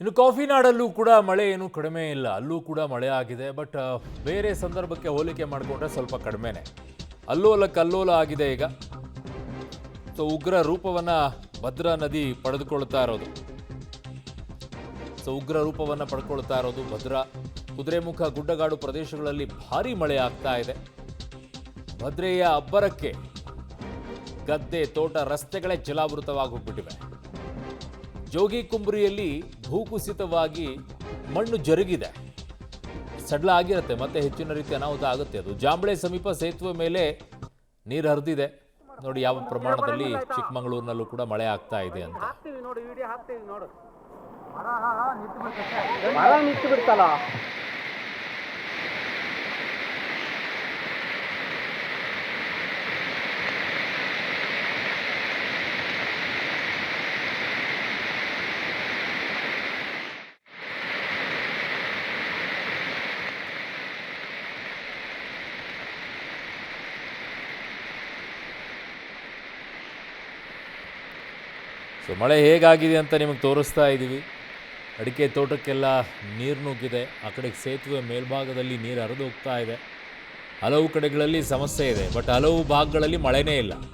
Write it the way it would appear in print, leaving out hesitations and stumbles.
ಇನ್ನು ಕಾಫಿ ನಾಡಲ್ಲೂ ಕೂಡ ಮಳೆ ಏನು ಕಡಿಮೆ ಇಲ್ಲ, ಅಲ್ಲೂ ಕೂಡ ಮಳೆ ಆಗಿದೆ. ಬಟ್ ಬೇರೆ ಸಂದರ್ಭಕ್ಕೆ ಹೋಲಿಕೆ ಮಾಡಿಕೊಂಡ್ರೆ ಸ್ವಲ್ಪ ಕಡಿಮೆನೆ. ಅಲ್ಲೋಲ ಕಲ್ಲೋಲ ಆಗಿದೆ ಈಗ. ಸೊ ಉಗ್ರ ರೂಪವನ್ನ ಭದ್ರಾ ನದಿ ಪಡೆದುಕೊಳ್ತಾ ಇರೋದು. ಭದ್ರಾ ಕುದುರೆಮುಖ ಗುಡ್ಡಗಾಡು ಪ್ರದೇಶಗಳಲ್ಲಿ ಭಾರೀ ಮಳೆ ಆಗ್ತಾ ಇದೆ. ಭದ್ರೆಯ ಅಬ್ಬರಕ್ಕೆ ಗದ್ದೆ, ತೋಟ, ರಸ್ತೆಗಳೇ ಜಲಾವೃತವಾಗಿ ಹೋಗ್ಬಿಟ್ಟಿವೆ. ಜೋಗಿ ಕುಂಬ್ರಿಯಲ್ಲಿ ಭೂಕುಸಿತವಾಗಿ ಮಣ್ಣು ಜರುಗಿದೆ, ಸಡ್ಲ ಆಗಿರುತ್ತೆ, ಮತ್ತೆ ಹೆಚ್ಚಿನ ರೀತಿ ಅನಾಹುತ ಆಗುತ್ತೆ. ಅದು ಜಾಂಬಳೆ ಸಮೀಪ ಸೇತುವೆ ಮೇಲೆ ನೀರು ಹರಿದಿದೆ. ನೋಡಿ ಯಾವ ಪ್ರಮಾಣದಲ್ಲಿ ಚಿಕ್ಕಮಗಳೂರಿನಲ್ಲೂ ಕೂಡ ಮಳೆ ಆಗ್ತಾ ಇದೆ ಅಂತ. ಸೊ ಮಳೆ ಹೇಗಾಗಿದೆ ಅಂತ ನಿಮಗೆ ತೋರಿಸ್ತಾ ಇದ್ದೀವಿ. ಅಡಿಕೆ ತೋಟಕ್ಕೆಲ್ಲ ನೀರು ನುಗ್ಗಿದೆ. ಆ ಕಡೆ ಸೇತುವೆ ಮೇಲ್ಭಾಗದಲ್ಲಿ ನೀರು ಹರಿದು ಹೋಗ್ತಾ ಇದೆ. ಹಲವು ಕಡೆಗಳಲ್ಲಿ ಸಮಸ್ಯೆ ಇದೆ, ಬಟ್ ಹಲವು ಭಾಗಗಳಲ್ಲಿ ಮಳೆನೇ ಇಲ್ಲ.